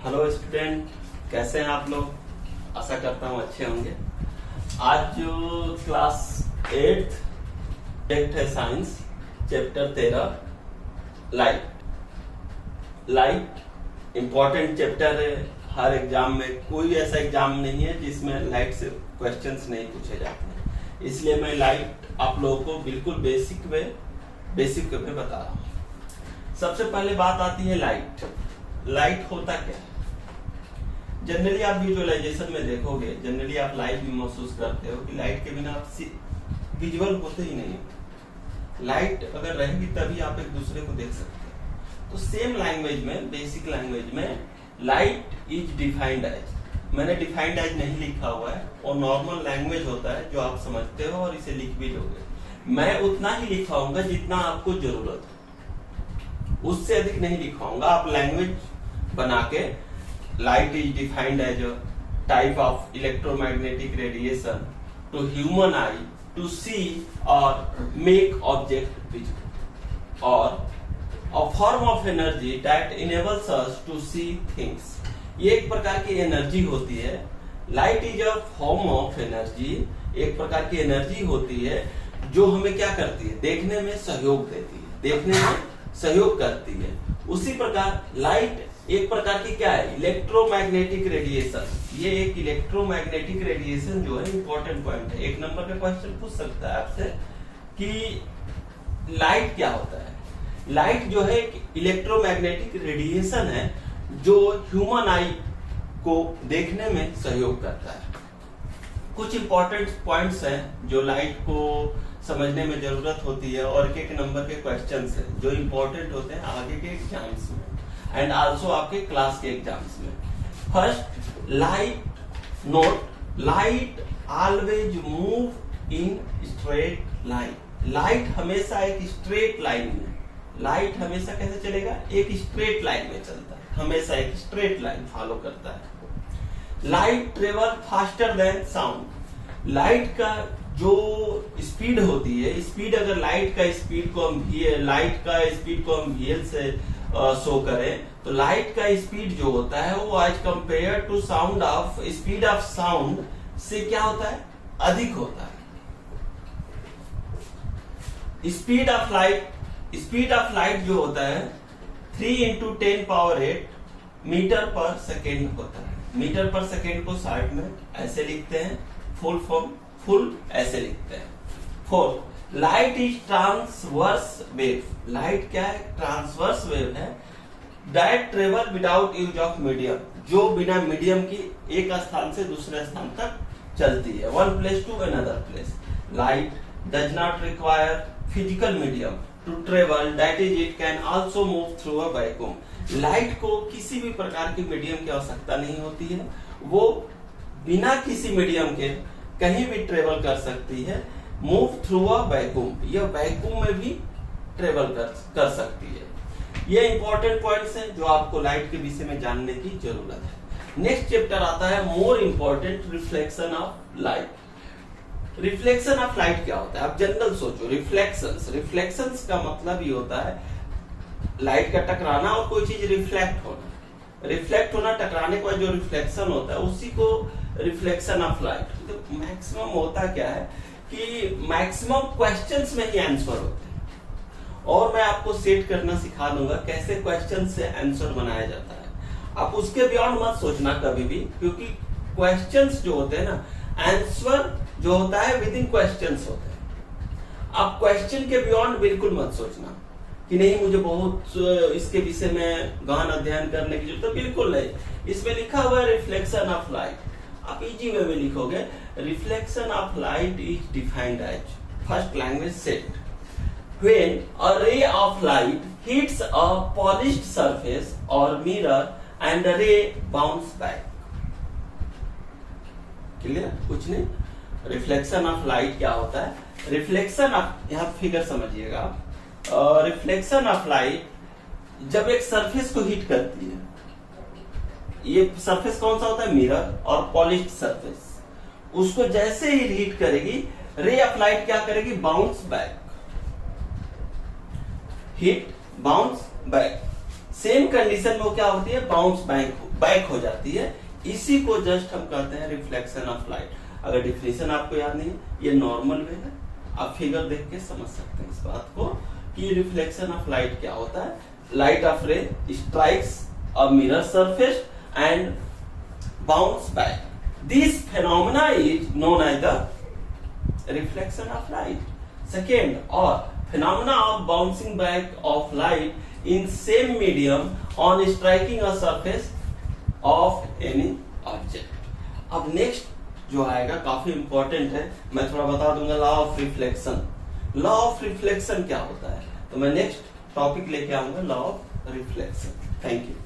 Hello student, कैसे हैं आप लोग? आशा करता हूँ अच्छे होंगे। आज जो क्लास 8 सब्जेक्ट है science, chapter 13 light important chapter है। हर एग्जाम में कोई ऐसा एग्जाम नहीं है जिसमें लाइट से क्वेश्चंस नहीं पूछे जाते हैं, इसलिए मैं लाइट आप लोगों को बिल्कुल बेसिक वे बता रहा हूँ। सबसे पहले बात आती है लाइट होता क्या है। जनरली आप विजुअलाइजेशन में देखोगे, जनरली आप लाइट भी महसूस करते हो कि लाइट के बिना आप विजुअल होते ही नहीं। लाइट अगर रहेगी तभी आप एक दूसरे को देख सकते हो। तो सेम लैंग्वेज में, बेसिक लैंग्वेज में लाइट इज डिफाइंड एज, मैंने डिफाइंड एज नहीं लिखा हुआ है, और नॉर्मल लैंग्वेज होता है जो आप समझते हो और इसे लिख भी लोगे। मैं उतना ही लिखाऊंगा जितना आपको जरूरत हो, उससे अधिक नहीं लिखाऊंगा। आप लैंग्वेज बना के light is defined as a type of electromagnetic radiation to human eye to see or make object visible, or a form of energy that enables us to see things। ये एक प्रकार की एनर्जी होती है। Light is a form of energy, एक प्रकार की energy होती है जो हमें क्या करती है, देखने में सहयोग देती है, देखने में सहयोग करती है। उसी प्रकार लाइट एक प्रकार की क्या है, इलेक्ट्रोमैग्नेटिक रेडिएशन। ये एक इलेक्ट्रोमैग्नेटिक रेडिएशन जो है इंपॉर्टेंट पॉइंट है। एक नंबर पे क्वेश्चन पूछ सकता है आपसे कि लाइट क्या होता है। लाइट जो है एक इलेक्ट्रोमैग्नेटिक रेडिएशन है जो ह्यूमन आई को देखने में सहयोग करता है। कुछ इंपॉर्टेंट पॉइंट्स हैं जो लाइट को समझने में जरूरत होती है, और एक नंबर के क्वेश्चंस हैं जो इंपॉर्टेंट होते हैं आगे के एग्जाम्स में एंड आल्सो आपके क्लास के एग्जाम्स में। First, light always move in straight line. Light हमेशा एक स्ट्रेट लाइन में, लाइट हमेशा कैसे चलेगा, एक स्ट्रेट लाइन में चलता है, हमेशा एक स्ट्रेट लाइन फॉलो करता है। Light travel faster than sound. Light का जो स्पीड होती है, स्पीड अगर लाइट का स्पीड को हम VL से शो करें तो लाइट का स्पीड जो होता है वो as compare to speed of sound से क्या होता है, अधिक होता है। स्पीड ऑफ लाइट जो होता है 3 × 10⁸ मीटर पर सेकेंड होता है। मीटर पर सेकेंड को शॉर्ट में ऐसे लिखते हैं, फुल ऐसे लिखते हैं। 4, light is transverse wave. Light क्या है, ट्रांसवर्स वेव है that travel without use of medium, जो बिना मीडियम की एक स्थान से दूसरे स्थान तक चलती है, one place to another place. Light does not require physical medium to travel, that is it can also move through a vacuum. Light को किसी भी प्रकार की मीडियम की आवश्यकता नहीं होती है, वो बिना किसी मीडियम के कहीं भी ट्रेवल कर सकती है, मूव थ्रू अ वैक्यूम, यह वैक्यूम में भी ट्रेवल कर सकती है। ये इंपॉर्टेंट पॉइंट्स हैं जो आपको लाइट के विषय में जानने की जरूरत है। नेक्स्ट चैप्टर आता है more important, reflection of light. Reflection of light क्या होता है, आप जनरल सोचो। रिफ्लेक्शंस का मतलब ये होता है लाइट का टकराना और कोई चीज रिफ्लेक्ट होना, टकराने के बाद जो रिफ्लेक्शन होता है उसी को रिफ्लेक्शन ऑफ लाइट। तो मैक्सिमम होता क्या है कि मैक्सिमम क्वेश्चंस में ही आंसर होते हैं, और मैं आपको सेट करना सिखा दूंगा कैसे क्वेश्चन से आंसर बनाया जाता है। आप उसके बियॉन्ड मत सोचना कभी भी, क्योंकि क्वेश्चंस जो होते हैं ना, आंसर जो होता है विद इन क्वेश्चंस होते हैं। आप क्वेश्चन के बियॉन्ड बिल्कुल मत सोचना कि नहीं मुझे बहुत इसके विषय में गहन अध्ययन करने की जरूरत है, बिल्कुल नहीं। इसमें लिखा हुआ है रिफ्लेक्शन ऑफ लाइट, आप इजी वे में लिखोगे। Reflection of light is defined as, first language set, when a ray of light hits a polished surface or mirror and the ray bounce back। Clear, कुछ नहीं। Reflection of light क्या होता है, reflection of, यहां figure समझिएगा। Reflection of light जब एक surface को हिट करती है, ये सरफेस कौन सा होता है, मिरर और पॉलिश्ड सरफेस, उसको जैसे ही हिट करेगी रे ऑफ लाइट क्या करेगी, bounce back, hit bounce back. Same condition में वो क्या होती है, बाउंस बैक हो जाती है। इसी को जस्ट हम कहते हैं रिफ्लेक्शन ऑफ लाइट। अगर डिफिनेशन आपको याद नहीं है, ये नॉर्मल वे है, आप फिगर देख के समझ सकते हैं इस बात को कि रिफ्लेक्शन ऑफ लाइट क्या होता है। लाइट ऑफ रे strikes a mirror surface and bounce back, this phenomena is known as the reflection of light. Second, or phenomena of bouncing back of light in same medium on striking a surface of any object. अब next जो आएगा काफी important है, मैं थोड़ा बता दूंगा law of reflection. Law of reflection क्या होता है, तो मैं नेक्स्ट टॉपिक लेके आऊंगा law of reflection. Thank you.